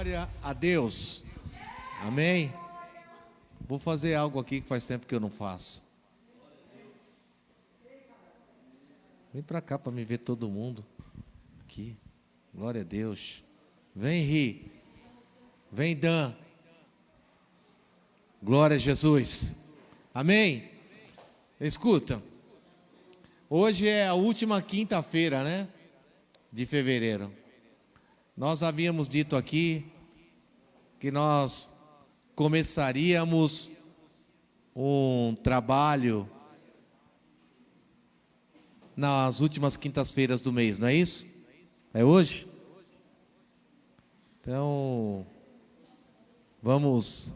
Glória a Deus. Amém? Vou fazer algo aqui que faz tempo que eu não faço. Vem para cá para me ver todo mundo. Aqui. Glória a Deus. Vem, Ri. Vem, Dan. Glória a Jesus. Amém? Escuta. Hoje é a última quinta-feira, né? De fevereiro. Nós havíamos dito aqui que nós começaríamos um trabalho nas últimas quintas-feiras do mês, não é isso? É hoje? Então, vamos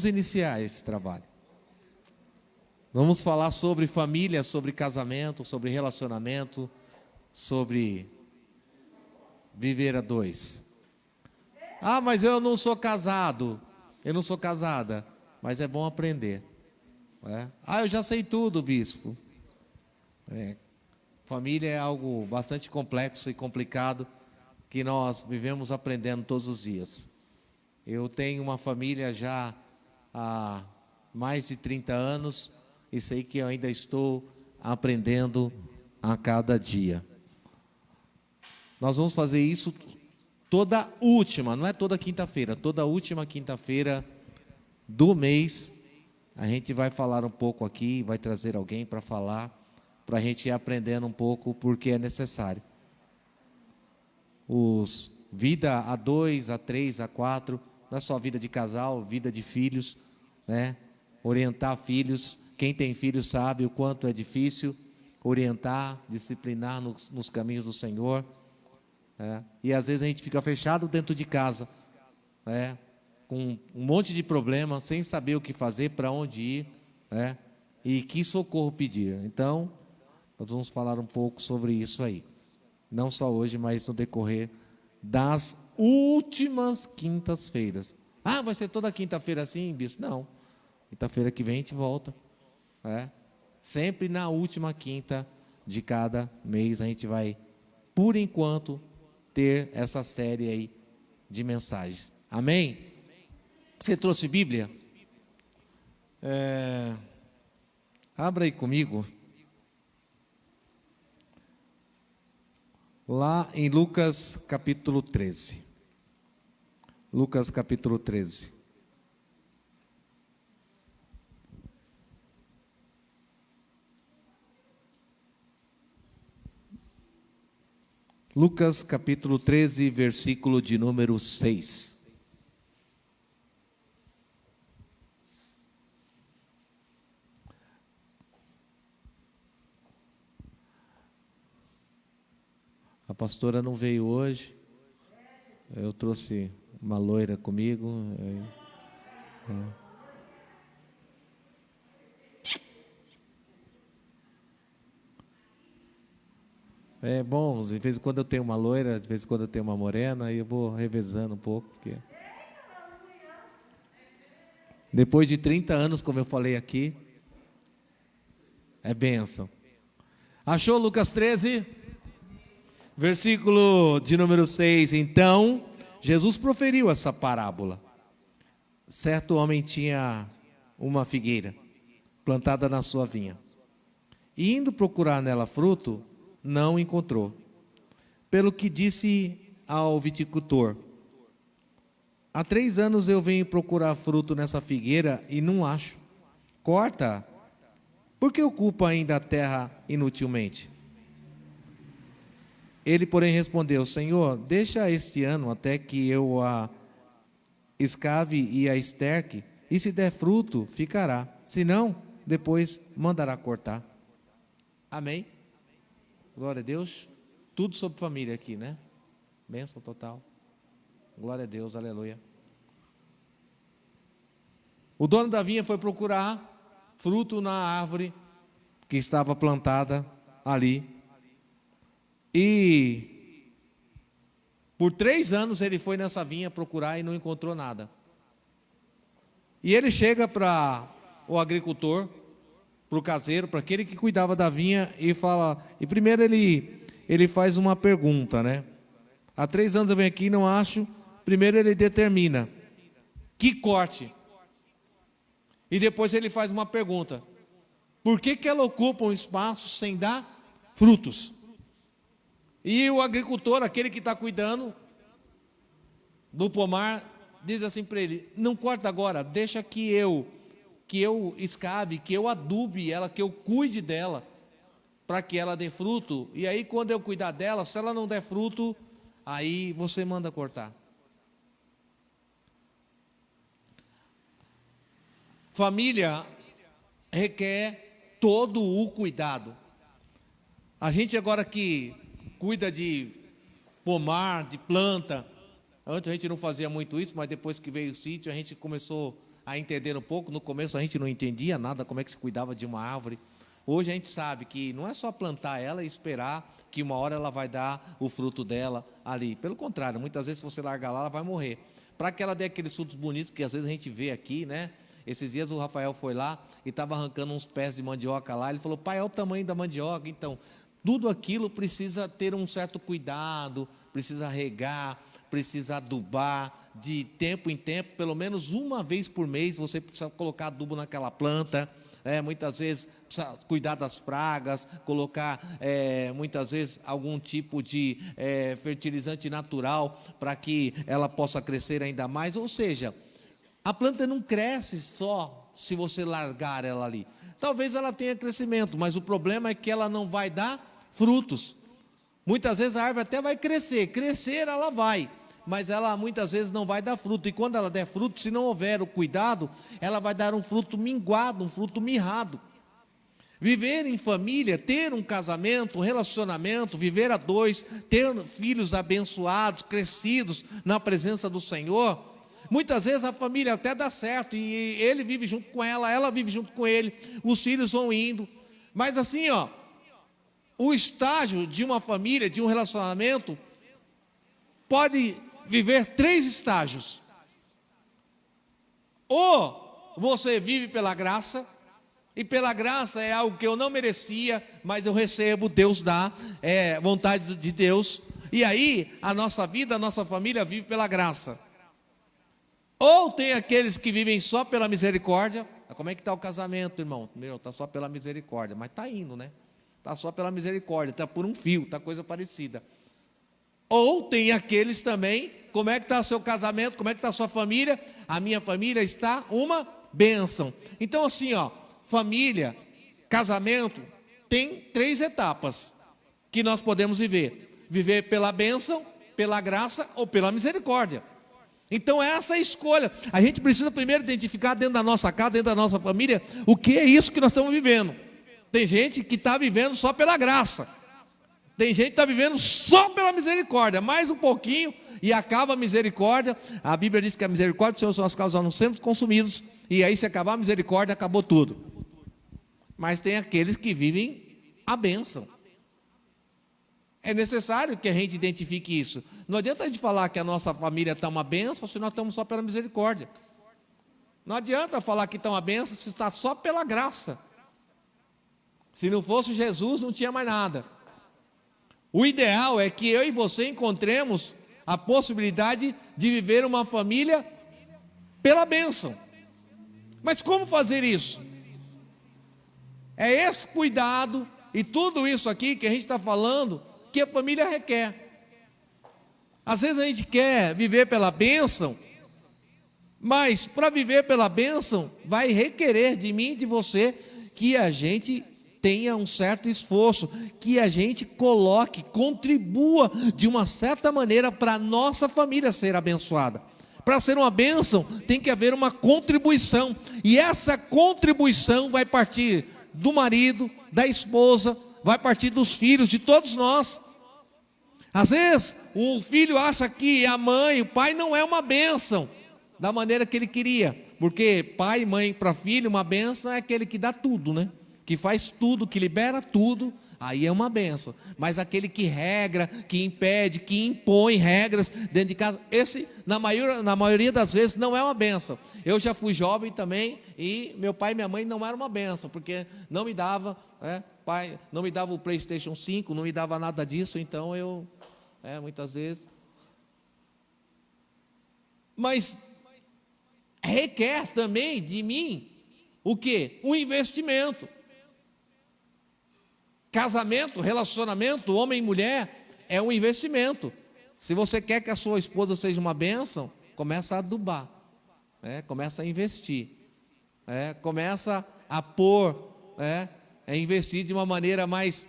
iniciar esse trabalho. Vamos falar sobre família, sobre casamento, sobre relacionamento, sobre viver a dois. Ah, mas eu não sou casado. Eu não sou casada. Mas é bom aprender. Ah, eu já sei tudo, bispo. Família é algo bastante complexo e complicado que nós vivemos aprendendo todos os dias. Eu tenho uma família já há mais de 30 anos e sei que eu ainda estou aprendendo a cada dia. Nós vamos fazer isso toda última, não é toda quinta-feira, toda última quinta-feira do mês. A gente vai falar um pouco aqui, vai trazer alguém para falar, para a gente ir aprendendo um pouco, porque é necessário. Vida a 2, a 3, a 4, não é só vida de casal, vida de filhos, né? Orientar filhos, quem tem filhos sabe o quanto é difícil orientar, disciplinar nos caminhos do Senhor. E às vezes a gente fica fechado dentro de casa, com um monte de problemas, sem saber o que fazer, para onde ir, e que socorro pedir. Então, nós vamos falar um pouco sobre isso aí. Não só hoje, mas no decorrer das últimas quintas-feiras. Ah, vai ser toda quinta-feira assim, bispo? Não. Quinta-feira que vem a gente volta. Sempre na última quinta de cada mês a gente vai, por enquanto, ter essa série aí de mensagens. Amém? Você trouxe Bíblia? Abra aí comigo. Lá em Lucas capítulo 13. Lucas capítulo 13. Lucas capítulo 13, versículo de número 6. A pastora não veio hoje. Eu trouxe uma loira comigo. É bom, de vez em quando eu tenho uma loira, de vez em quando eu tenho uma morena, e eu vou revezando um pouco, porque depois de 30 anos, como eu falei aqui, é bênção. Achou Lucas 13? Versículo de número 6. Então, Jesus proferiu essa parábola. Certo homem tinha uma figueira plantada na sua vinha, e indo procurar nela fruto, não encontrou. Pelo que disse ao viticultor: há 3 anos eu venho procurar fruto nessa figueira e não acho. Corta, porque ocupa ainda a terra inutilmente. Ele, porém, respondeu: Senhor, deixa este ano até que eu a escave e a esterque, e se der fruto, ficará. Se não, depois mandará cortar. Amém? Glória a Deus. Tudo sobre família aqui, né? Bênção total. Glória a Deus, aleluia. O dono da vinha foi procurar fruto na árvore que estava plantada ali. E por 3 anos ele foi nessa vinha procurar e não encontrou nada. E ele chega para o agricultor, para o caseiro, para aquele que cuidava da vinha, e fala. E primeiro ele faz uma pergunta, né? Há 3 anos eu venho aqui e não acho. Primeiro ele determina que corte. E depois ele faz uma pergunta. Por que ela ocupa um espaço sem dar frutos? E o agricultor, aquele que está cuidando do pomar, diz assim para ele: não corta agora, deixa que eu escave, que eu adube ela, que eu cuide dela, para que ela dê fruto. E aí quando eu cuidar dela, se ela não der fruto, aí você manda cortar. Família requer todo o cuidado. A gente agora que cuida de pomar, de planta, antes a gente não fazia muito isso, mas depois que veio o sítio, a gente começou a entender um pouco. No começo a gente não entendia nada, como é que se cuidava de uma árvore. Hoje a gente sabe que não é só plantar ela e esperar que uma hora ela vai dar o fruto dela ali. Pelo contrário, muitas vezes se você largar lá, ela vai morrer. Para que ela dê aqueles frutos bonitos que às vezes a gente vê aqui, né? Esses dias o Rafael foi lá e estava arrancando uns pés de mandioca lá. Ele falou: pai, olha o tamanho da mandioca. Então, tudo aquilo precisa ter um certo cuidado, precisa regar, precisa adubar, de tempo em tempo, pelo menos uma vez por mês, você precisa colocar adubo naquela planta. Muitas vezes precisa cuidar das pragas, colocar muitas vezes algum tipo de fertilizante natural para que ela possa crescer ainda mais. Ou seja, a planta não cresce só se você largar ela ali. Talvez ela tenha crescimento, mas o problema é que ela não vai dar frutos. Muitas vezes a árvore até vai crescer ela vai, mas ela muitas vezes não vai dar fruto. E quando ela der fruto, se não houver o cuidado, ela vai dar um fruto minguado, um fruto mirrado. Viver em família, ter um casamento, um relacionamento, viver a dois, ter filhos abençoados, crescidos na presença do Senhor. Muitas vezes a família até dá certo, e ele vive junto com ela vive junto com ele, os filhos vão indo. Mas assim, o estágio de uma família, de um relacionamento, pode viver 3 estágios. Ou você vive pela graça, e pela graça é algo que eu não merecia, mas eu recebo, Deus dá, é vontade de Deus, e aí a nossa vida, a nossa família vive pela graça. Ou tem aqueles que vivem só pela misericórdia. Como é que está o casamento, irmão? Está só pela misericórdia, mas está indo, né? Está só pela misericórdia, está por um fio, está coisa parecida. Ou tem aqueles também, como é que está o seu casamento, como é que está a sua família? A minha família está uma bênção. Então assim, família, casamento, tem 3 etapas que nós podemos viver. Viver pela bênção, pela graça ou pela misericórdia. Então essa é a escolha. A gente precisa primeiro identificar dentro da nossa casa, dentro da nossa família, o que é isso que nós estamos vivendo. Tem gente que está vivendo só pela graça. Tem gente que está vivendo só pela misericórdia, mais um pouquinho e acaba a misericórdia. A Bíblia diz que a misericórdia do Senhor são as causas não sempre consumidos, e aí se acabar a misericórdia, acabou tudo. Mas tem aqueles que vivem a bênção. É necessário que a gente identifique isso. Não adianta a gente falar que a nossa família está uma bênção se nós estamos só pela misericórdia. Não adianta falar que está uma bênção se está só pela graça. Se não fosse Jesus, não tinha mais nada. O ideal é que eu e você encontremos a possibilidade de viver uma família pela bênção. Mas como fazer isso? É esse cuidado e tudo isso aqui que a gente está falando que a família requer. Às vezes a gente quer viver pela bênção, mas para viver pela bênção vai requerer de mim e de você que a gente tenha um certo esforço, que a gente coloque, contribua de uma certa maneira para a nossa família ser abençoada. Para ser uma bênção tem que haver uma contribuição, e essa contribuição vai partir do marido, da esposa, vai partir dos filhos, de todos nós. Às vezes o filho acha que a mãe, o pai não é uma bênção da maneira que ele queria, porque pai e mãe para filho, uma bênção é aquele que dá tudo, né? Que faz tudo, que libera tudo, aí é uma bênção. Mas aquele que regra, que impede, que impõe regras dentro de casa, esse na maioria das vezes não é uma bênção. Eu já fui jovem também e meu pai e minha mãe não eram uma bênção, porque não me dava, pai não me dava o PlayStation 5, não me dava nada disso, então eu muitas vezes Mas requer também de mim o quê? Um investimento. Casamento, relacionamento, homem e mulher, é um investimento. Se você quer que a sua esposa seja uma bênção, começa a adubar, começa a investir, começa a pôr, a investir de uma maneira mais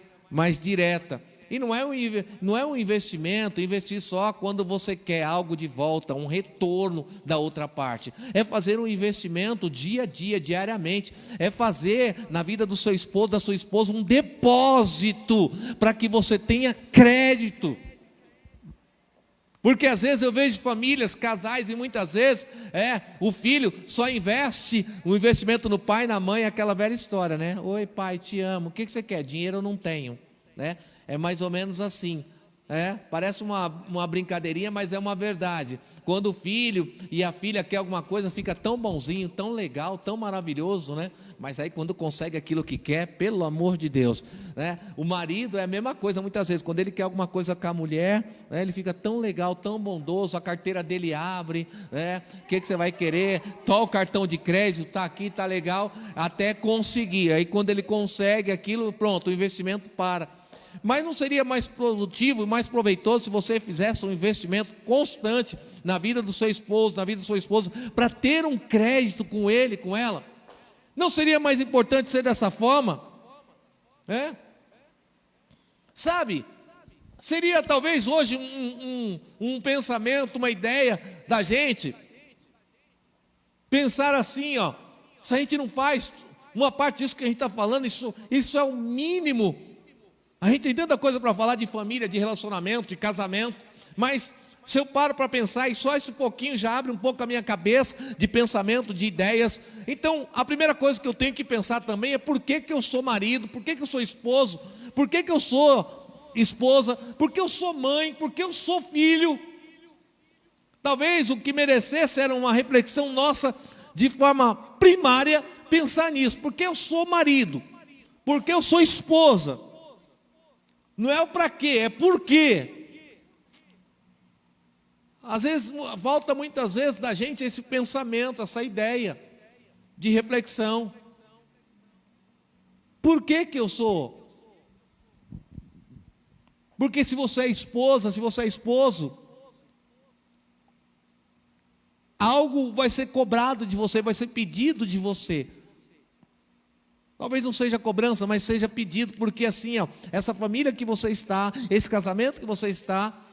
direta. E não é um investimento, investir só quando você quer algo de volta, um retorno da outra parte. É fazer um investimento dia a dia, diariamente. É fazer na vida do seu esposo, da sua esposa, um depósito para que você tenha crédito. Porque às vezes eu vejo famílias, casais, e muitas vezes o filho só investe o investimento no pai e na mãe, aquela velha história, né? Oi pai, te amo, o que você quer? Dinheiro eu não tenho, né? É mais ou menos assim, parece uma brincadeirinha, mas é uma verdade. Quando o filho e a filha quer alguma coisa, fica tão bonzinho, tão legal, tão maravilhoso, né? Mas aí quando consegue aquilo que quer, pelo amor de Deus, né? O marido é a mesma coisa muitas vezes, quando ele quer alguma coisa com a mulher, ele fica tão legal, tão bondoso, a carteira dele abre, o que você vai querer? Tó o cartão de crédito, está aqui, está legal, até conseguir. Aí quando ele consegue aquilo, pronto, o investimento para. Mas não seria mais produtivo e mais proveitoso se você fizesse um investimento constante na vida do seu esposo, na vida da sua esposa, para ter um crédito com ele, com ela? Não seria mais importante ser dessa forma? Sabe, seria talvez hoje um pensamento, uma ideia da gente, pensar assim, se a gente não faz uma parte disso que a gente está falando, isso é o mínimo. A gente tem tanta coisa para falar de família, de relacionamento, de casamento, mas se eu paro para pensar, e só esse pouquinho já abre um pouco a minha cabeça de pensamento, de ideias. Então, a primeira coisa que eu tenho que pensar também é por que eu sou marido, por que eu sou esposo, por que eu sou esposa, por que eu sou mãe, por que eu sou filho. Talvez o que merecesse era uma reflexão nossa, de forma primária, pensar nisso. Por que eu sou marido? Por que eu sou esposa? Não é o para quê, é por quê. Às vezes, falta muitas vezes da gente esse pensamento, essa ideia de reflexão. Por que eu sou? Porque se você é esposa, se você é esposo, algo vai ser cobrado de você, vai ser pedido de você. Talvez não seja cobrança, mas seja pedido, porque assim, essa família que você está, esse casamento que você está,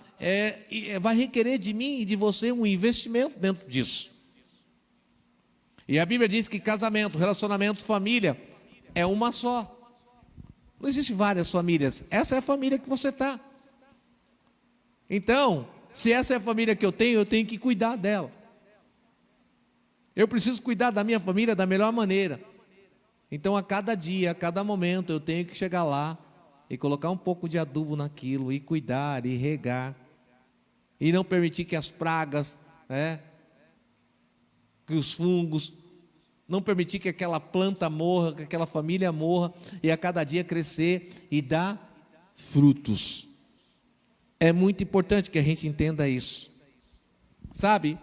vai requerer de mim e de você um investimento dentro disso. E a Bíblia diz que casamento, relacionamento, família é uma só. Não existe várias famílias, essa é a família que você está. Então, se essa é a família que eu tenho que cuidar dela. Eu preciso cuidar da minha família da melhor maneira. Então, a cada dia, a cada momento, eu tenho que chegar lá e colocar um pouco de adubo naquilo, e cuidar, e regar, e não permitir que as pragas, que os fungos, não permitir que aquela planta morra, que aquela família morra, e a cada dia crescer e dar frutos. É muito importante que a gente entenda isso. Sabe?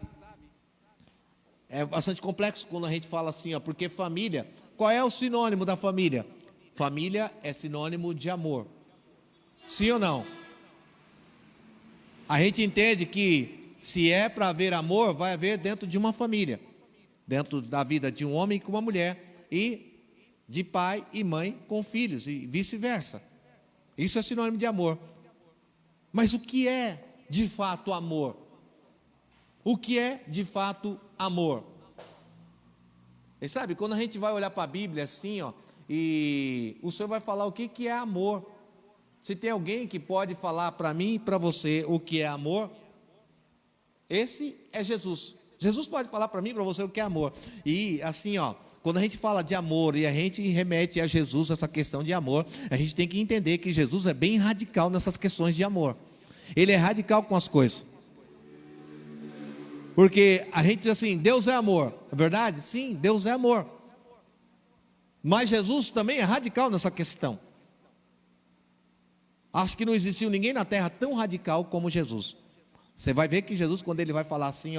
É bastante complexo quando a gente fala assim, porque família... Qual é o sinônimo da família? Família é sinônimo de amor. Sim ou não? A gente entende que se é para haver amor, vai haver dentro de uma família. Dentro da vida de um homem com uma mulher. E de pai e mãe com filhos. E vice-versa. Isso é sinônimo de amor. Mas o que é de fato amor? O que é de fato amor? E sabe, quando a gente vai olhar para a Bíblia assim, e o Senhor vai falar o que é amor. Se tem alguém que pode falar para mim e para você o que é amor, esse é Jesus. Jesus pode falar para mim e para você o que é amor. E assim, quando a gente fala de amor e a gente remete a Jesus, essa questão de amor, a gente tem que entender que Jesus é bem radical nessas questões de amor. Ele é radical com as coisas. Porque a gente diz assim, Deus é amor, é verdade? Sim, Deus é amor. Mas Jesus também é radical nessa questão. Acho que não existiu ninguém na terra tão radical como Jesus. Você vai ver que Jesus, quando ele vai falar assim,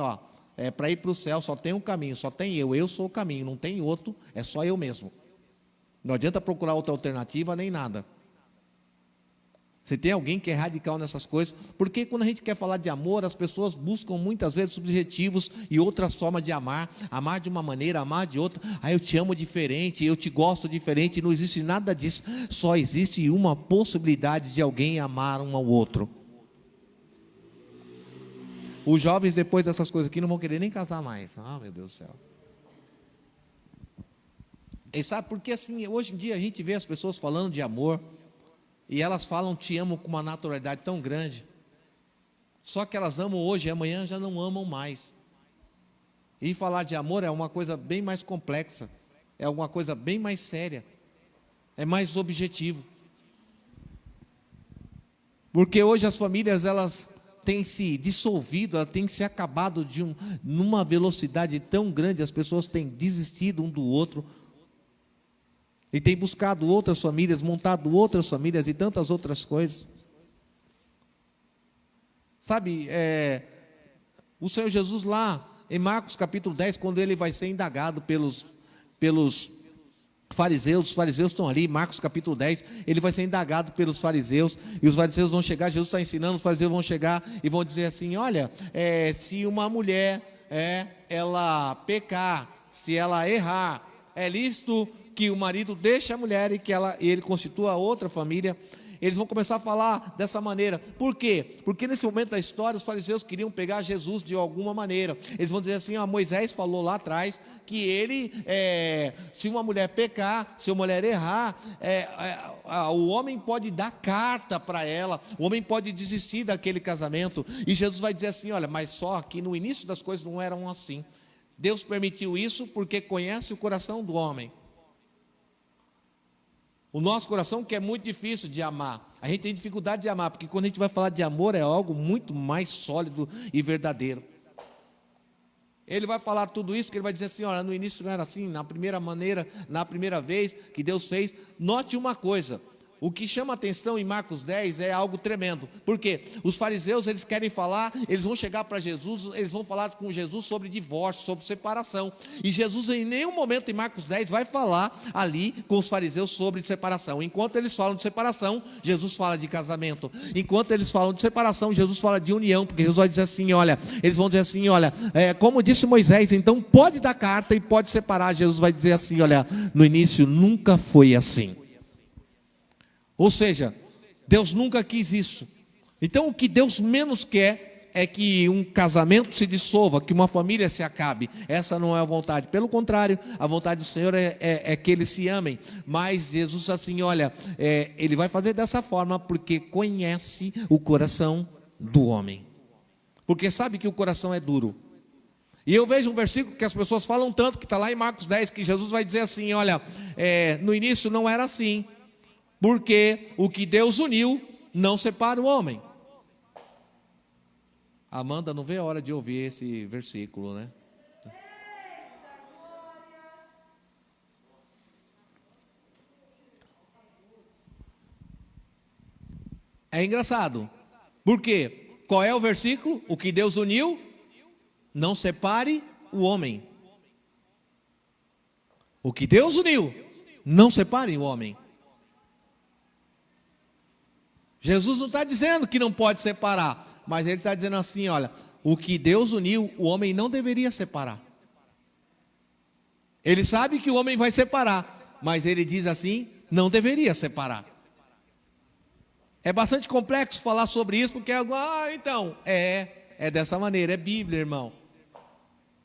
para ir para o céu só tem um caminho, só tem eu sou o caminho, não tem outro, é só eu mesmo. Não adianta procurar outra alternativa nem nada. Se tem alguém que é radical nessas coisas, porque quando a gente quer falar de amor, as pessoas buscam muitas vezes subjetivos e outras formas de amar de uma maneira, amar de outra. Eu te amo diferente, eu te gosto diferente. Não existe nada disso, só existe uma possibilidade de alguém amar um ao outro. Os jovens, depois dessas coisas aqui, não vão querer nem casar mais. Meu Deus do céu. E sabe, porque assim, hoje em dia a gente vê as pessoas falando de amor, e elas falam te amo com uma naturalidade tão grande. Só que elas amam hoje e amanhã já não amam mais. E falar de amor é uma coisa bem mais complexa. É uma coisa bem mais séria. É mais objetivo. Porque hoje as famílias, elas têm se dissolvido, elas têm se acabado numa velocidade tão grande. As pessoas têm desistido um do outro. E tem buscado outras famílias, montado outras famílias e tantas outras coisas. Sabe, o Senhor Jesus lá, em Marcos capítulo 10, quando ele vai ser indagado pelos fariseus, os fariseus estão ali, Marcos capítulo 10, ele vai ser indagado pelos fariseus, e os fariseus vão chegar, Jesus está ensinando, os fariseus vão chegar e vão dizer assim, olha, se uma mulher, ela pecar, se ela errar, é lícito que o marido deixe a mulher e ele constitua outra família. Eles vão começar a falar dessa maneira. Por quê? Porque nesse momento da história os fariseus queriam pegar Jesus de alguma maneira. Eles vão dizer assim, Moisés falou lá atrás que ele, se uma mulher pecar, se uma mulher errar, o homem pode dar carta para ela, o homem pode desistir daquele casamento. E Jesus vai dizer assim, olha, mas só que no início das coisas não eram assim. Deus permitiu isso porque conhece o coração do homem. O nosso coração que é muito difícil de amar. A gente tem dificuldade de amar, porque quando a gente vai falar de amor é algo muito mais sólido e verdadeiro. Ele vai falar tudo isso, que ele vai dizer assim, olha, no início não era assim, na primeira vez que Deus fez. Note uma coisa, o que chama atenção em Marcos 10 é algo tremendo. Por quê? Os fariseus, eles querem falar, eles vão chegar para Jesus, eles vão falar com Jesus sobre divórcio, sobre separação. E Jesus em nenhum momento em Marcos 10 vai falar ali com os fariseus sobre separação. Enquanto eles falam de separação, Jesus fala de casamento. Enquanto eles falam de separação, Jesus fala de união, porque Jesus vai dizer assim, olha, eles vão dizer assim, olha, como disse Moisés, então pode dar carta e pode separar. Jesus vai dizer assim, olha, no início nunca foi assim. Ou seja, Deus nunca quis isso. Então o que Deus menos quer é que um casamento se dissolva, que uma família se acabe. Essa não é a vontade. Pelo contrário, a vontade do Senhor é que eles se amem. Mas Jesus assim, olha, Ele vai fazer dessa forma porque conhece o coração do homem. Porque sabe que o coração é duro. E eu vejo um versículo que as pessoas falam tanto, que está lá em Marcos 10, que Jesus vai dizer assim, olha, no início não era assim. Porque o que Deus uniu, não separa o homem. Amanda não vê a hora de ouvir esse versículo, né? É engraçado. Por quê? Qual é o versículo? O que Deus uniu, não separe o homem. O que Deus uniu, não separe o homem. Jesus não está dizendo que não pode separar, mas ele está dizendo assim, olha, o que Deus uniu, o homem não deveria separar. Ele sabe que o homem vai separar, mas ele diz assim, não deveria separar. É bastante complexo falar sobre isso, porque então, é dessa maneira, é Bíblia, irmão.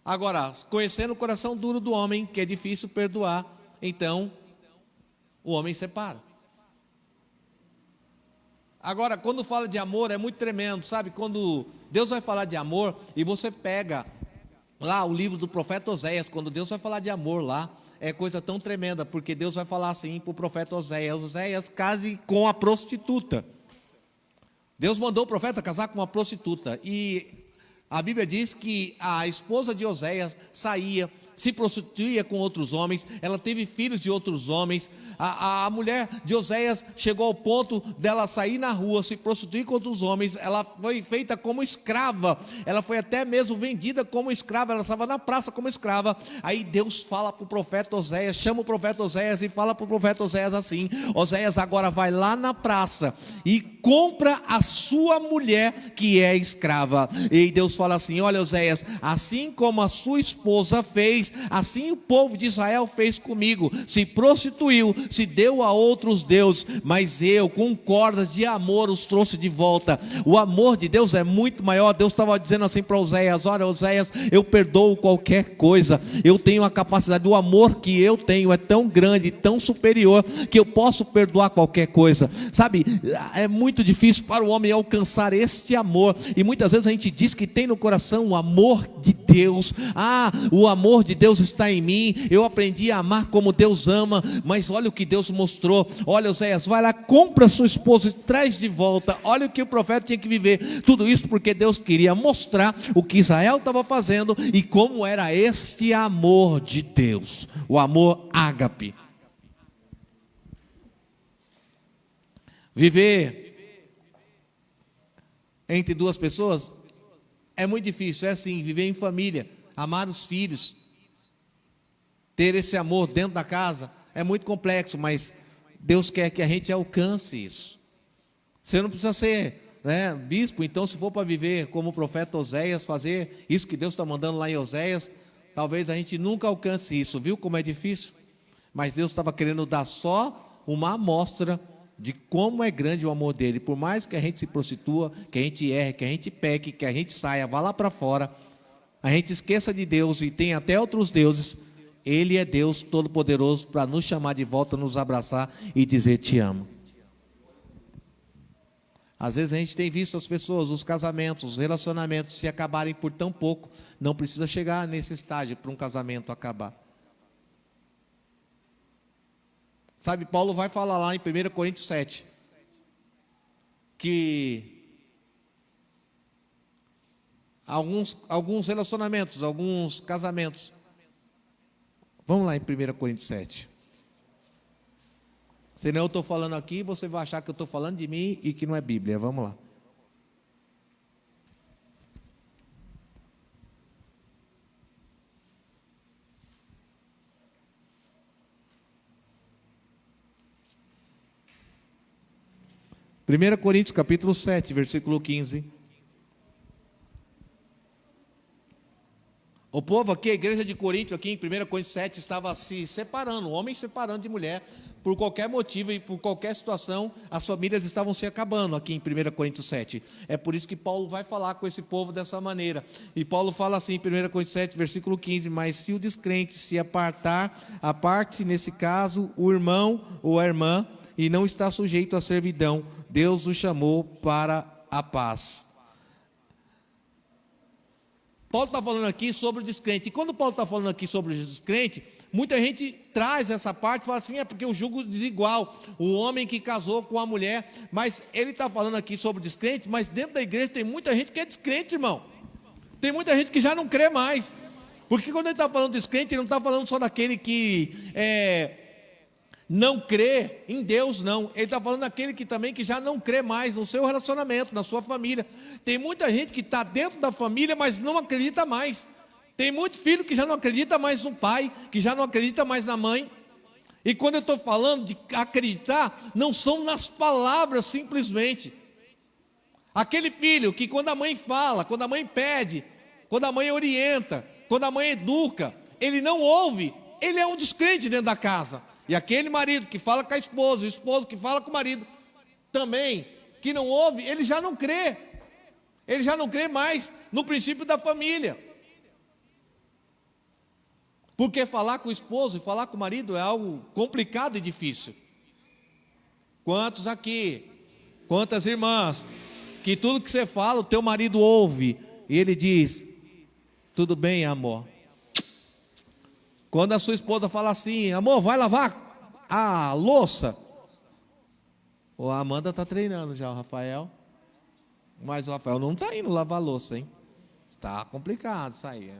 Agora, conhecendo o coração duro do homem, que é difícil perdoar, então, o homem separa. Agora, quando fala de amor, é muito tremendo, sabe? Quando Deus vai falar de amor, e você pega lá o livro do profeta Oséias, quando Deus vai falar de amor lá, é coisa tão tremenda, porque Deus vai falar assim para o profeta Oséias, Oséias, case com a prostituta. Deus mandou o profeta casar com uma prostituta, e a Bíblia diz que a esposa de Oséias saía, se prostituía com outros homens, ela teve filhos de outros homens. A mulher de Oséias chegou ao ponto dela sair na rua, se prostituir com outros homens. Ela foi feita como escrava, ela foi até mesmo vendida como escrava, ela estava na praça como escrava. Aí Deus fala para o profeta Oséias, chama o profeta Oséias e fala para o profeta Oséias assim: Oséias, agora vai lá na praça e compra a sua mulher que é escrava. E Deus fala assim: olha, Oséias, assim como a sua esposa fez, assim o povo de Israel fez comigo, se prostituiu, se deu a outros deuses, mas eu com cordas de amor os trouxe de volta. O amor de Deus é muito maior. Deus estava dizendo assim para Oséias: olha, Oséias, eu perdoo qualquer coisa, eu tenho a capacidade, o amor que eu tenho é tão grande, tão superior, que eu posso perdoar qualquer coisa. Sabe, é muito difícil para o homem alcançar este amor, e muitas vezes a gente diz que tem no coração o amor de Deus. O amor de Deus está em mim, eu aprendi a amar como Deus ama. Mas olha o que Deus mostrou. Olha, Oséias, vai lá, compra sua esposa e traz de volta. Olha o que o profeta tinha que viver. Tudo isso porque Deus queria mostrar o que Israel estava fazendo e como era este amor de Deus, o amor ágape. Viver entre duas pessoas é muito difícil. É assim, viver em família, amar os filhos, ter esse amor dentro da casa é muito complexo, mas Deus quer que a gente alcance isso. Você não precisa ser, bispo. Então, se for para viver como o profeta Oséias, fazer isso que Deus está mandando lá em Oséias, talvez a gente nunca alcance isso. Viu como é difícil? Mas Deus estava querendo dar só uma amostra de como é grande o amor dele. Por mais que a gente se prostitua, que a gente erre, que a gente peque, que a gente saia, vá lá para fora, a gente esqueça de Deus e tem até outros deuses, Ele é Deus Todo-Poderoso para nos chamar de volta, nos abraçar e dizer: te amo. Às vezes a gente tem visto as pessoas, os casamentos, os relacionamentos se acabarem por tão pouco. Não precisa chegar nesse estágio para um casamento acabar. Sabe, Paulo vai falar lá em 1 Coríntios 7, que alguns relacionamentos, alguns casamentos. Vamos lá em 1 Coríntios 7. Senão eu estou falando aqui, você vai achar que eu estou falando de mim e que não é Bíblia. Vamos lá. Primeira Coríntios capítulo 7, versículo 15. O povo aqui, a igreja de Corinto, aqui em 1 Coríntios 7, estava se separando, homem separando de mulher, por qualquer motivo e por qualquer situação, as famílias estavam se acabando aqui em 1 Coríntios 7. É por isso que Paulo vai falar com esse povo dessa maneira. E Paulo fala assim em 1 Coríntios 7, versículo 15: mas se o descrente se apartar, aparte nesse caso o irmão ou a irmã, e não está sujeito à servidão, Deus o chamou para a paz. Paulo está falando aqui sobre o descrente. E quando Paulo está falando aqui sobre o descrente, muita gente traz essa parte e fala assim: é porque o jugo desigual, o homem que casou com a mulher. Mas ele está falando aqui sobre o descrente, mas dentro da igreja tem muita gente que é descrente, irmão. Tem muita gente que já não crê mais. Porque quando ele está falando descrente, ele não está falando só daquele que não crê em Deus, não. Ele está falando daquele que também que já não crê mais no seu relacionamento, na sua família. Tem muita gente que está dentro da família, mas não acredita mais. Tem muito filho que já não acredita mais no pai, que já não acredita mais na mãe. E quando eu estou falando de acreditar, não são nas palavras simplesmente. Aquele filho que quando a mãe fala, quando a mãe pede, quando a mãe orienta, quando a mãe educa, ele não ouve, ele é um descrente dentro da casa. E aquele marido que fala com a esposa, o esposo que fala com o marido, também, que não ouve, ele já não crê. Ele já não crê mais no princípio da família. Porque falar com o esposo e falar com o marido é algo complicado e difícil. Quantos aqui, quantas irmãs, que tudo que você fala, o teu marido ouve, e ele diz: tudo bem, amor. Quando a sua esposa fala assim: amor, vai lavar a louça. Ou a Amanda está treinando já, o Rafael. Mas o Rafael não está indo lavar a louça, hein? Está complicado isso aí.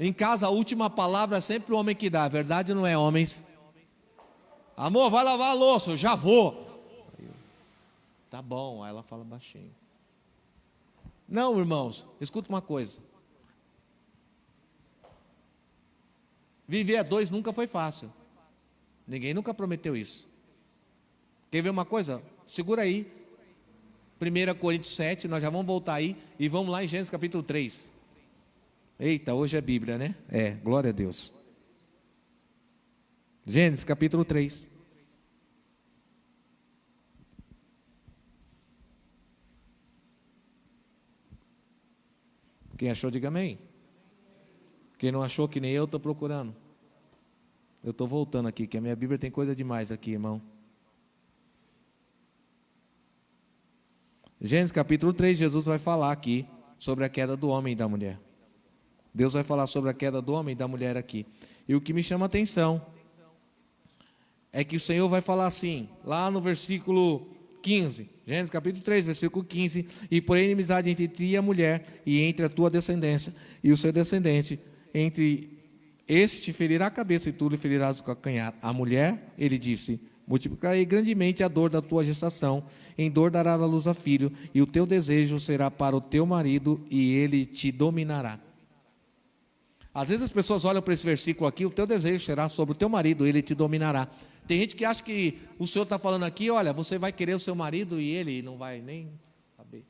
Em casa, a última palavra é sempre o homem que dá. A verdade não é, homens? Amor, vai lavar a louça, eu já vou. Tá bom, aí ela fala baixinho. Não, irmãos, escuta uma coisa. Viver a dois nunca foi fácil. Ninguém nunca prometeu isso. Quer ver uma coisa? Segura aí. 1 Coríntios 7, nós já vamos voltar aí e vamos lá em Gênesis capítulo 3. Eita, hoje é Bíblia, né? É, glória a Deus. Gênesis capítulo 3. Quem achou, diga amém. Quem não achou, que nem eu, estou procurando. Eu estou voltando aqui, que a minha Bíblia tem coisa demais aqui, irmão. Gênesis capítulo 3, Jesus vai falar aqui sobre a queda do homem e da mulher. Deus vai falar sobre a queda do homem e da mulher aqui. E o que me chama a atenção é que o Senhor vai falar assim, lá no versículo 15, Gênesis capítulo 3, versículo 15, e porém inimizade entre ti e a mulher, e entre a tua descendência e o seu descendente, entre este te ferirá a cabeça e tu lhe ferirás o calcanhar. A mulher, ele disse, multiplicarei grandemente a dor da tua gestação, em dor darás à luz a filho, e o teu desejo será para o teu marido, e ele te dominará. Às vezes as pessoas olham para esse versículo aqui, o teu desejo será sobre o teu marido, ele te dominará. Tem gente que acha que o Senhor está falando aqui, olha, você vai querer o seu marido e ele não vai nem saber.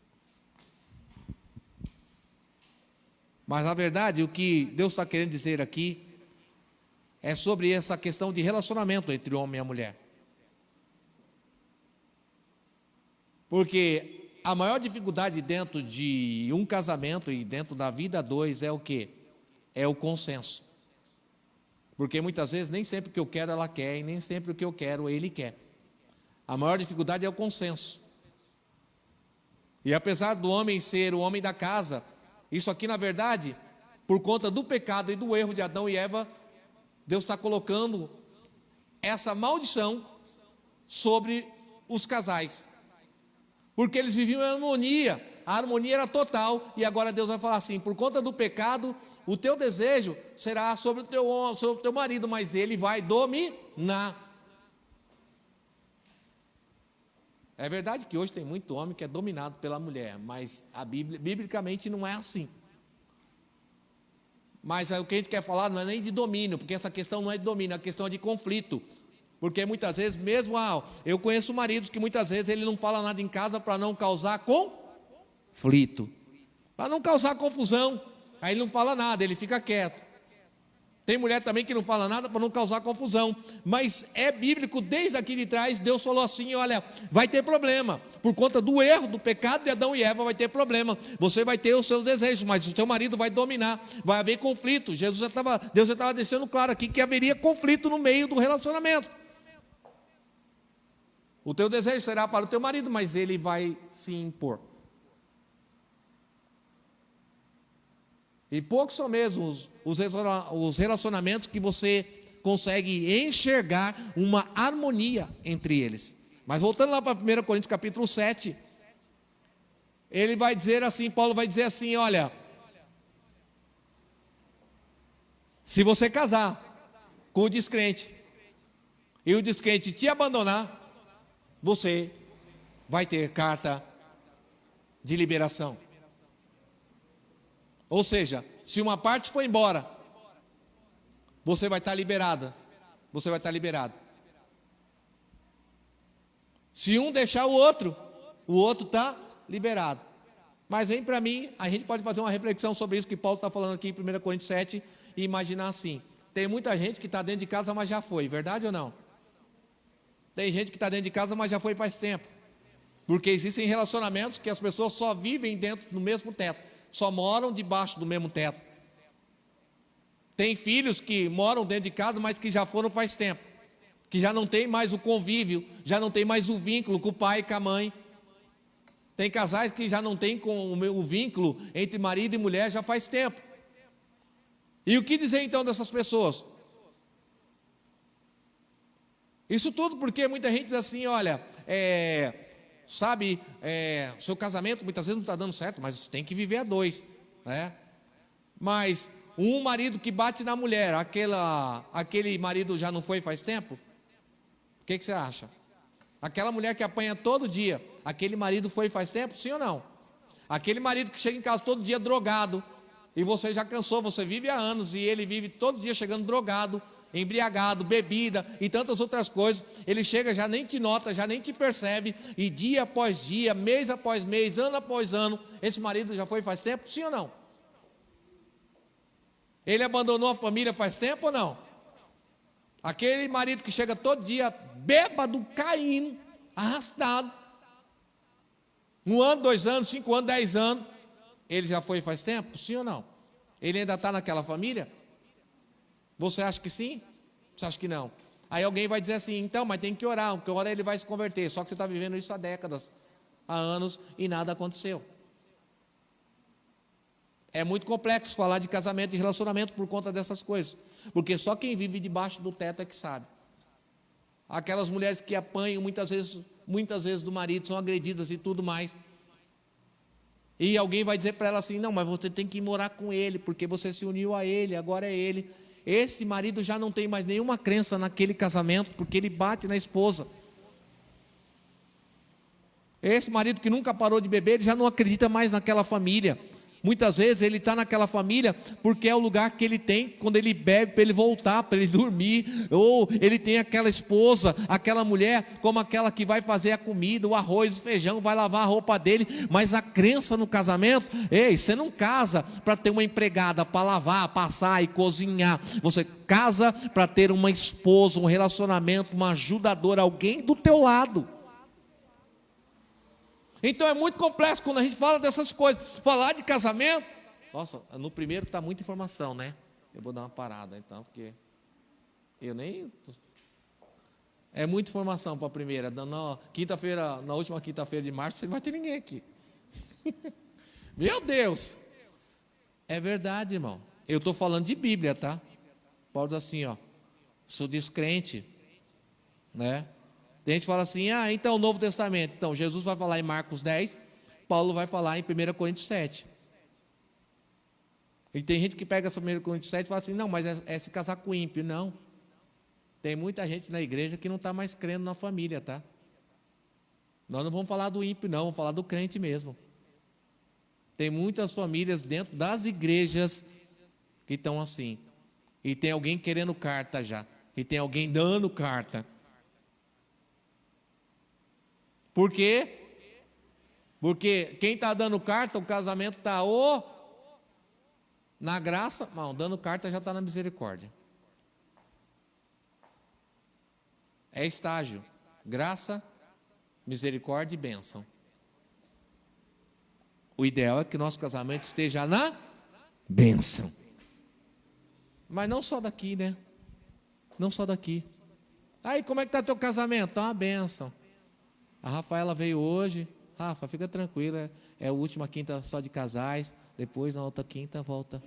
Mas na verdade, o que Deus está querendo dizer aqui é sobre essa questão de relacionamento entre o homem e a mulher. Porque a maior dificuldade dentro de um casamento e dentro da vida a dois é o quê? É o consenso. Porque muitas vezes nem sempre o que eu quero ela quer e nem sempre o que eu quero ele quer. A maior dificuldade é o consenso. E apesar do homem ser o homem da casa, isso aqui na verdade, por conta do pecado e do erro de Adão e Eva, Deus está colocando essa maldição sobre os casais. Porque eles viviam em harmonia, a harmonia era total, e agora Deus vai falar assim, por conta do pecado, o teu desejo será sobre o teu marido, mas ele vai dominar. É verdade que hoje tem muito homem que é dominado pela mulher, mas biblicamente não é assim. Mas o que a gente quer falar não é nem de domínio, porque essa questão não é de domínio, a questão é de conflito. Porque muitas vezes, mesmo, eu conheço maridos que muitas vezes ele não fala nada em casa para não causar conflito, para não causar confusão. Aí ele não fala nada, ele fica quieto. Tem mulher também que não fala nada para não causar confusão. Mas é bíblico, desde aqui de trás, Deus falou assim, olha, vai ter problema. Por conta do erro, do pecado de Adão e Eva, vai ter problema. Você vai ter os seus desejos, mas o seu marido vai dominar. Vai haver conflito. Deus já estava deixando claro aqui que haveria conflito no meio do relacionamento. O teu desejo será para o teu marido, mas ele vai se impor. E poucos são mesmo os relacionamentos que você consegue enxergar uma harmonia entre eles. Mas voltando lá para 1 Coríntios capítulo 7, ele vai dizer assim, Paulo vai dizer assim, olha, se você casar com o descrente, e o descrente te abandonar, você vai ter carta de liberação. Ou seja, se uma parte for embora, você vai estar liberada. Você vai estar liberado. Se um deixar o outro está liberado. Mas vem para mim, a gente pode fazer uma reflexão sobre isso que Paulo está falando aqui em 1 Coríntios 7 e imaginar assim. Tem muita gente que está dentro de casa, mas já foi, verdade ou não? Tem gente que está dentro de casa, mas já foi faz tempo. Porque existem relacionamentos que as pessoas só vivem dentro do mesmo teto. Só moram debaixo do mesmo teto. Tem filhos que moram dentro de casa, mas que já foram faz tempo. Que já não tem mais o convívio, já não tem mais o vínculo com o pai e com a mãe. Tem casais que já não tem com o vínculo entre marido e mulher já faz tempo. E o que dizer então dessas pessoas? Isso tudo porque muita gente diz assim, olha, seu casamento muitas vezes não está dando certo, mas você tem que viver a dois, né? Mas um marido que bate na mulher, aquele marido já não foi faz tempo? O que você acha? Aquela mulher que apanha todo dia, aquele marido foi faz tempo, sim ou não? Aquele marido que chega em casa todo dia drogado, e você já cansou, você vive há anos, e ele vive todo dia chegando drogado, embriagado, bebida e tantas outras coisas, ele chega, já nem te nota, já nem te percebe, e dia após dia, mês após mês, ano após ano, esse marido já foi faz tempo, sim ou não? Ele abandonou a família faz tempo ou não? Aquele marido que chega todo dia bêbado, caindo, arrastado, 1 ano, 2 anos, 5 anos, 10 anos, ele já foi faz tempo? Sim ou não? Ele ainda está naquela família? Você acha que sim? Você acha que não? Aí alguém vai dizer assim, então, mas tem que orar, porque agora ele vai se converter. Só que você está vivendo isso há décadas, há anos, e nada aconteceu. É muito complexo falar de casamento e relacionamento por conta dessas coisas, porque só quem vive debaixo do teto é que sabe. Aquelas mulheres que apanham muitas vezes do marido, são agredidas e tudo mais. E alguém vai dizer para ela assim, não, mas você tem que ir morar com ele, porque você se uniu a ele, agora é ele. Esse marido já não tem mais nenhuma crença naquele casamento, porque ele bate na esposa. Esse marido que nunca parou de beber, ele já não acredita mais naquela família. Muitas vezes ele está naquela família porque é o lugar que ele tem quando ele bebe, para ele voltar, para ele dormir. Ou ele tem aquela esposa, aquela mulher, como aquela que vai fazer a comida, o arroz, o feijão, vai lavar a roupa dele. Mas a crença no casamento, ei, você não casa para ter uma empregada para lavar, passar e cozinhar. Você casa para ter uma esposa, um relacionamento, uma ajudadora, alguém do teu lado. Então é muito complexo quando a gente fala dessas coisas. Falar de casamento, nossa, no primeiro está muita informação, né? Eu vou dar uma parada então, porque eu nem... É muita informação para a primeira. Na quinta-feira, na última quinta-feira de março, não vai ter ninguém aqui. Meu Deus! É verdade, irmão. Eu estou falando de Bíblia, tá? Paulo diz assim, ó, sou descrente, né? Tem gente que fala assim, então o Novo Testamento. Então, Jesus vai falar em Marcos 10, Paulo vai falar em 1 Coríntios 7. E tem gente que pega essa 1 Coríntios 7 e fala assim, não, mas é se casar com ímpio. Não. Tem muita gente na igreja que não está mais crendo na família, tá? Nós não vamos falar do ímpio, não, vamos falar do crente mesmo. Tem muitas famílias dentro das igrejas que estão assim. E tem alguém querendo carta já. E tem alguém dando carta. Por quê? Porque quem está dando carta, o casamento está na graça, não, dando carta já está na misericórdia. É estágio, graça, misericórdia e bênção. O ideal é que nosso casamento esteja na bênção. Mas não só daqui, né? Não só daqui. Aí, como é que está teu casamento? Está uma bênção. A Rafaela veio hoje. Rafa, fica tranquila, é a última quinta só de casais, depois na outra quinta volta.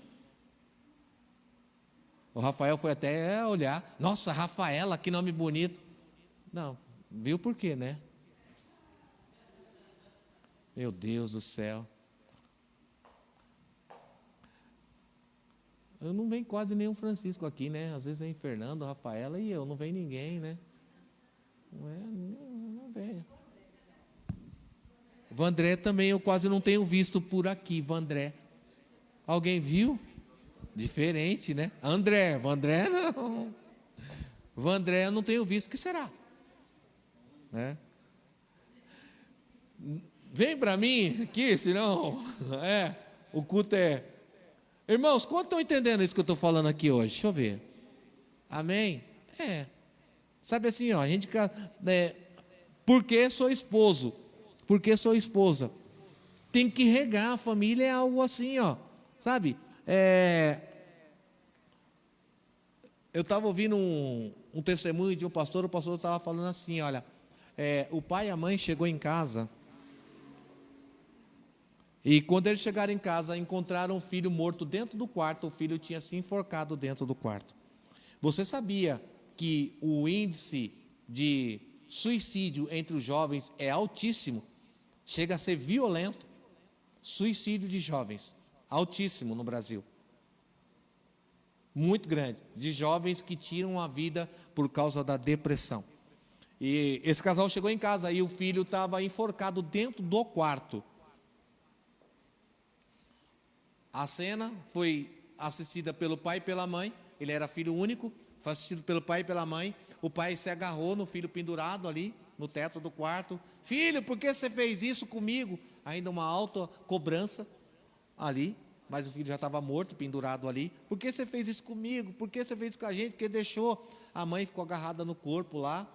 O Rafael foi até olhar, nossa, Rafaela, que nome bonito. Não, viu por quê, né? Meu Deus do céu. Eu não venho quase nenhum Francisco aqui, né? Às vezes vem Fernando, Rafaela e eu, não vem ninguém, né? Não vem. Vandré também eu quase não tenho visto por aqui, Vandré. Alguém viu? Diferente, né? André, Vandré não. Vandré eu não tenho visto, o que será? Né? Vem para mim aqui, senão o culto é... Irmãos, quantos estão entendendo isso que eu estou falando aqui hoje? Deixa eu ver. Amém? Sabe assim, ó, a gente... porque sou esposo... Porque sou esposa. Tem que regar a família, é algo assim, ó. Sabe? Eu estava ouvindo um testemunho de um pastor, o pastor estava falando assim, olha, o pai e a mãe chegou em casa, e quando eles chegaram em casa, encontraram o filho morto dentro do quarto, o filho tinha se enforcado dentro do quarto. Você sabia que o índice de suicídio entre os jovens é altíssimo? Chega a ser violento. Suicídio de jovens, altíssimo no Brasil. muito grande, de jovens que tiram a vida por causa da depressão. E esse casal chegou em casa e o filho estava enforcado dentro do quarto. A cena foi assistida pelo pai e pela mãe, ele era filho único, foi assistido pelo pai e pela mãe. O pai se agarrou no filho pendurado ali, no teto do quarto. Filho, por que você fez isso comigo? Ainda uma alta cobrança ali, mas o filho já estava morto, pendurado ali. Por que você fez isso comigo? Por que você fez isso com a gente? Porque deixou. A mãe ficou agarrada no corpo lá,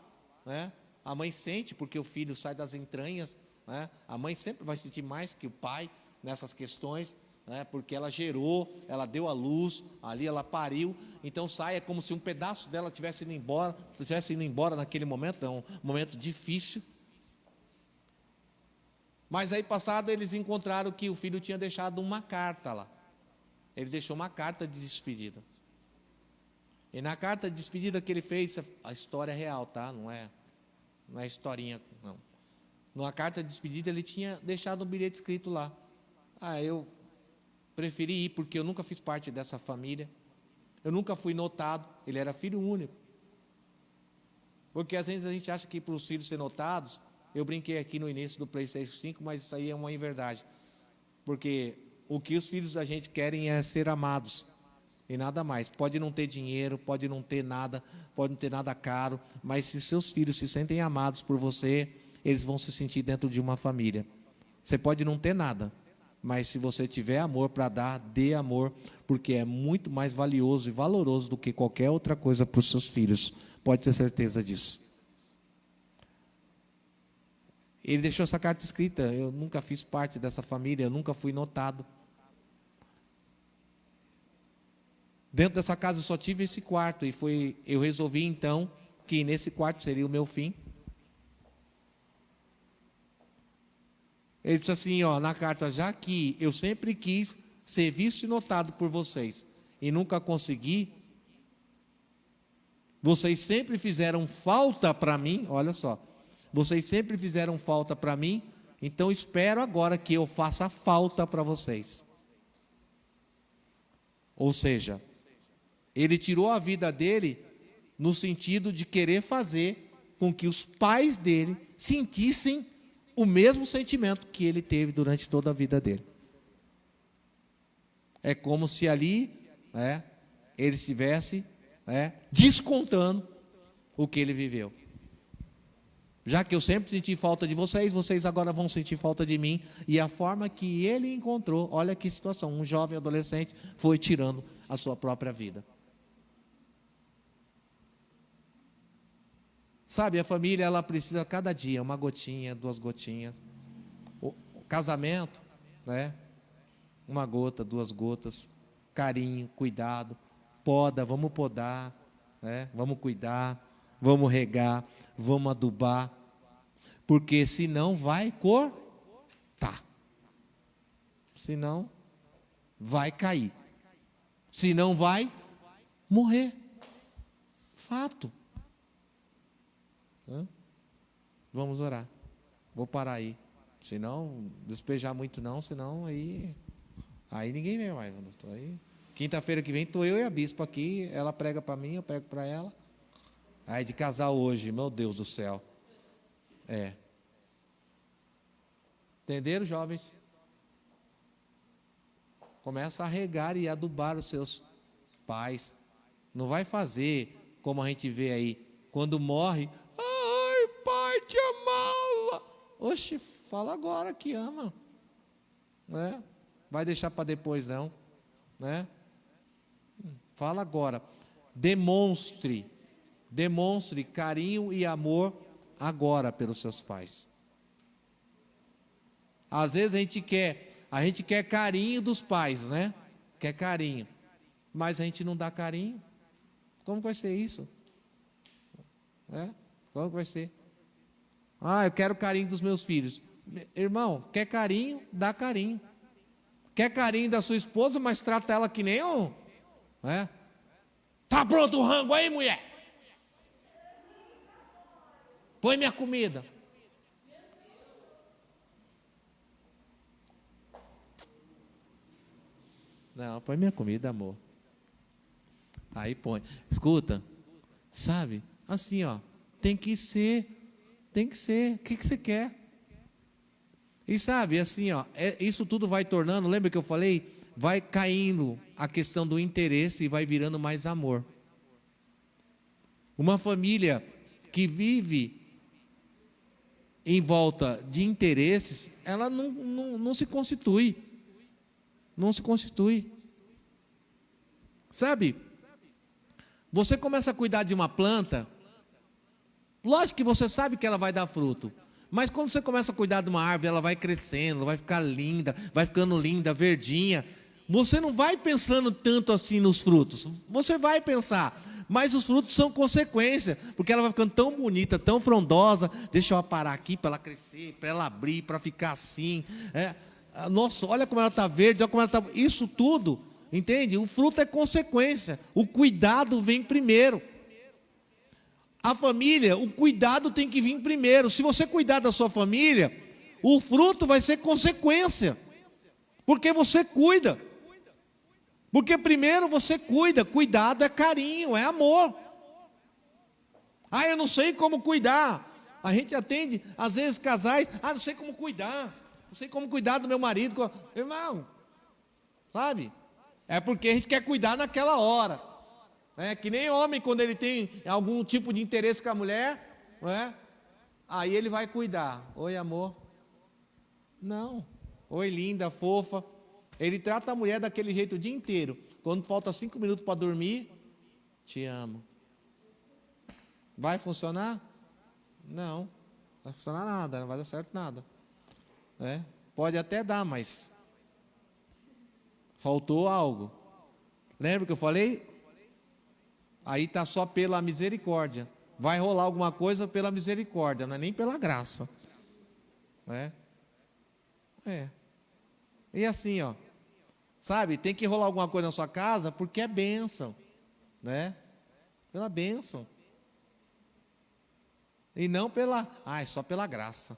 né? A mãe sente, porque o filho sai das entranhas, né? A mãe sempre vai sentir mais que o pai nessas questões, né? Porque ela gerou, ela deu a luz, ali ela pariu, então sai, é como se um pedaço dela tivesse indo embora naquele momento, é um momento difícil. Mas aí passado eles encontraram que o filho tinha deixado uma carta lá. Ele deixou uma carta de despedida. E na carta de despedida que ele fez, a história é real, tá? Não é historinha, não. Na carta de despedida ele tinha deixado um bilhete escrito lá. Eu preferi ir porque eu nunca fiz parte dessa família. Eu nunca fui notado. Ele era filho único. Porque às vezes a gente acha que para os filhos serem notados, eu brinquei aqui no início do PlayStation 5, mas isso aí é uma inverdade. Porque o que os filhos da gente querem é ser amados. E nada mais. Pode não ter dinheiro, pode não ter nada, pode não ter nada caro, mas se seus filhos se sentem amados por você, eles vão se sentir dentro de uma família. Você pode não ter nada, mas se você tiver amor para dar, dê amor, porque é muito mais valioso e valoroso do que qualquer outra coisa para os seus filhos. Pode ter certeza disso. Ele deixou essa carta escrita: eu nunca fiz parte dessa família, eu nunca fui notado. Dentro dessa casa eu só tive esse quarto, e eu resolvi então que nesse quarto seria o meu fim. Ele disse assim, na carta: já que eu sempre quis ser visto e notado por vocês, e nunca consegui, vocês sempre fizeram falta para mim, olha só, vocês sempre fizeram falta para mim, então espero agora que eu faça falta para vocês. Ou seja, ele tirou a vida dele no sentido de querer fazer com que os pais dele sentissem o mesmo sentimento que ele teve durante toda a vida dele. É como se ali, ele estivesse descontando o que ele viveu. Já que eu sempre senti falta de vocês, vocês agora vão sentir falta de mim. E a forma que ele encontrou, olha que situação, um jovem adolescente foi tirando a sua própria vida. Sabe, a família, ela precisa cada dia, uma gotinha, 2 gotinhas. O casamento, uma gota, 2 gotas, carinho, cuidado, poda, vamos podar, vamos cuidar, vamos regar, vamos adubar, porque senão vai cortar, senão vai cair, senão vai morrer, fato. Vamos orar. Vou parar aí. Senão, despejar muito não, senão aí ninguém vem mais. Quinta-feira que vem estou eu e a bispa aqui, ela prega para mim, eu prego para ela. Aí de casal hoje, meu Deus do céu. Entenderam, jovens? Começa a regar e adubar os seus pais. Não vai fazer como a gente vê aí, quando morre, pai, te amava. Oxe, fala agora que ama. Vai deixar para depois não. Fala agora. Demonstre carinho e amor agora pelos seus pais. Às vezes a gente quer carinho dos pais, Quer carinho. Mas a gente não dá carinho. Como vai ser isso? Como vai ser? Eu quero carinho dos meus filhos. Irmão, quer carinho? Dá carinho. Quer carinho da sua esposa, mas trata ela que nem um. Tá pronto o rango aí, mulher? Põe minha comida. Não, põe minha comida, amor. Aí põe. Escuta, sabe? Assim, ó, tem que ser. O que você quer? E sabe, assim, ó, isso tudo vai tornando, lembra que eu falei? Vai caindo a questão do interesse e vai virando mais amor. Uma família que vive em volta de interesses, ela não se constitui. Não se constitui. Sabe? Você começa a cuidar de uma planta, lógico que você sabe que ela vai dar fruto. Mas quando você começa a cuidar de uma árvore, ela vai crescendo, vai ficar linda, vai ficando linda, verdinha. Você não vai pensando tanto assim nos frutos. Você vai pensar, mas os frutos são consequência, porque ela vai ficando tão bonita, tão frondosa. Deixa eu parar aqui para ela crescer, para ela abrir, para ficar assim. Nossa, olha como ela está verde, olha como ela está. Isso tudo, entende? O fruto é consequência. O cuidado vem primeiro. A família, o cuidado tem que vir primeiro. Se você cuidar da sua família, o fruto vai ser consequência. Porque você cuida. Porque primeiro você cuida. Cuidado é carinho, é amor. Eu não sei como cuidar. A gente atende, às vezes, casais. Não sei como cuidar. Não sei como cuidar do meu marido. Irmão, sabe? É porque a gente quer cuidar naquela hora. Que nem homem, quando ele tem algum tipo de interesse com a mulher, não é? Aí ele vai cuidar. Oi, amor. Não. Oi, linda, fofa. Ele trata a mulher daquele jeito o dia inteiro. Quando falta 5 minutos para dormir, te amo. Vai funcionar? Não. Não vai funcionar nada, não vai dar certo nada. Pode até dar, mas faltou algo. Lembra que eu falei? Aí está só pela misericórdia. Vai rolar alguma coisa pela misericórdia, não é nem pela graça. E assim, ó, sabe, tem que rolar alguma coisa na sua casa porque é bênção, pela bênção. E não só pela graça.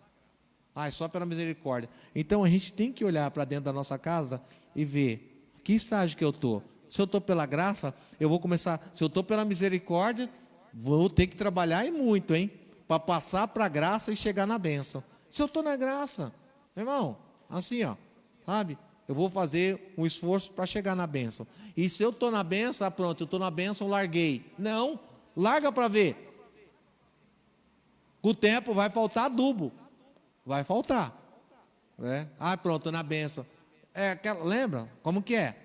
Só pela misericórdia. Então a gente tem que olhar para dentro da nossa casa e ver que estágio que eu estou. Se eu estou pela graça, eu vou começar. Se eu estou pela misericórdia, vou ter que trabalhar e muito, para passar para a graça e chegar na bênção. Se eu estou na graça, irmão, assim, ó, sabe? Eu vou fazer um esforço para chegar na bênção. E se eu estou na bênção, pronto, eu estou na bênção, larguei. Não, larga para ver. Com o tempo vai faltar adubo. Vai faltar. Pronto, na bênção. Lembra? Como que é?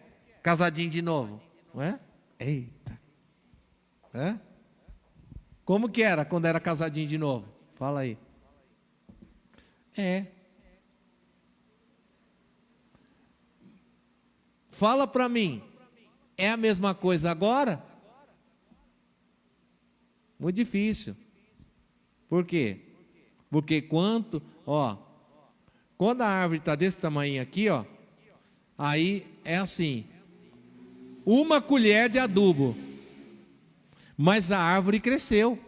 Casadinho de novo, não é? Eita. Como que era quando era casadinho de novo? Fala aí. Fala para mim. É a mesma coisa agora? Muito difícil. Por quê? Porque quando a árvore está desse tamanho aqui, aí é assim. Uma colher de adubo, mas a árvore cresceu.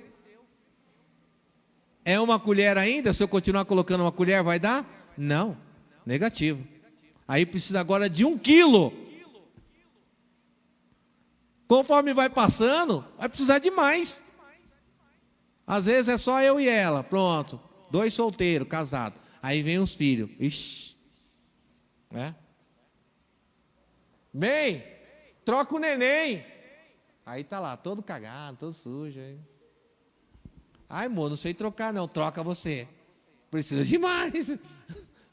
É uma colher ainda? Se eu continuar colocando uma colher, vai dar? Não, negativo. Aí precisa agora de 1 quilo. Conforme vai passando, vai precisar de mais. Às vezes é só eu e ela, pronto. 2 solteiros, casados. Aí vem os filhos. Ixi. Bem, troca o neném. Aí tá lá, todo cagado, todo sujo. Amor, não sei trocar não, troca você. Precisa de mais.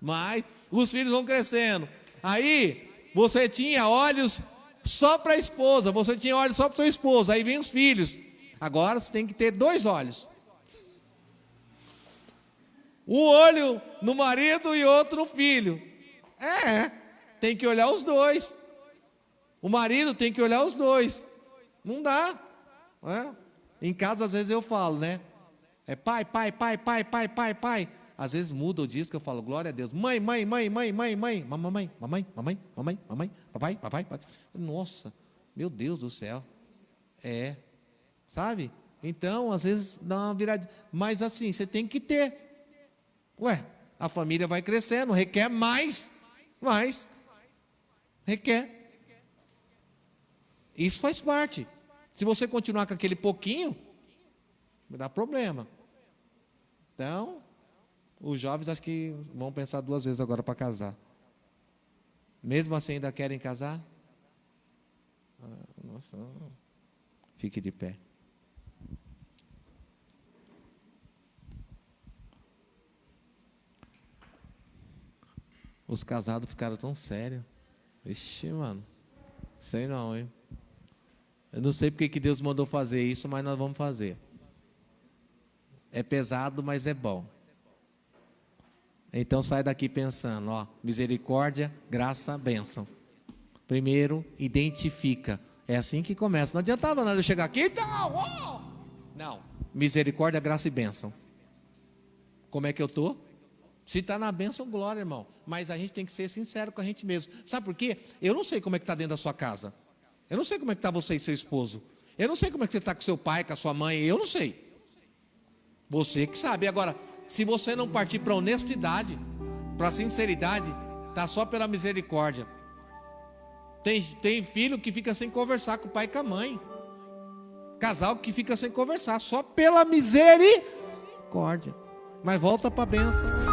Mas os filhos vão crescendo. Aí, você tinha olhos só para a esposa, você tinha olhos só para sua esposa. Aí vem os filhos. Agora você tem que ter 2 olhos. Um olho no marido e outro no filho. Tem que olhar os 2. O marido tem que olhar os 2. Não dá. Em casa, às vezes eu falo, pai. Às vezes muda o disco, eu falo, glória a Deus. Mãe. Mamãe, papai. Nossa, meu Deus do céu. Sabe? Então, às vezes dá uma virada. Mas assim, você tem que ter. A família vai crescendo, requer mais. Requer. Isso faz parte. Se você continuar com aquele pouquinho, vai dar problema. Então, os jovens acho que vão pensar 2 vezes agora para casar. Mesmo assim ainda querem casar? Nossa, fique de pé. Os casados ficaram tão sérios. Ixi, mano. Sei não, hein? Eu não sei porque que Deus mandou fazer isso, mas nós vamos fazer. É pesado, mas é bom. Então sai daqui pensando, ó, misericórdia, graça, bênção. Primeiro, identifica. É assim que começa. Não adiantava nada eu chegar aqui, então, ó. Não, misericórdia, graça e bênção. Como é que eu estou? Se está na bênção, glória, irmão. Mas a gente tem que ser sincero com a gente mesmo. Sabe por quê? Eu não sei como é que está dentro da sua casa. Eu não sei como é que está você e seu esposo. Eu não sei como é que você está com seu pai, com a sua mãe. Eu não sei. Você que sabe. Agora, se você não partir para a honestidade, para a sinceridade, está só pela misericórdia. Tem filho que fica sem conversar com o pai e com a mãe. Casal que fica sem conversar, só pela misericórdia. Mas volta para a bênção.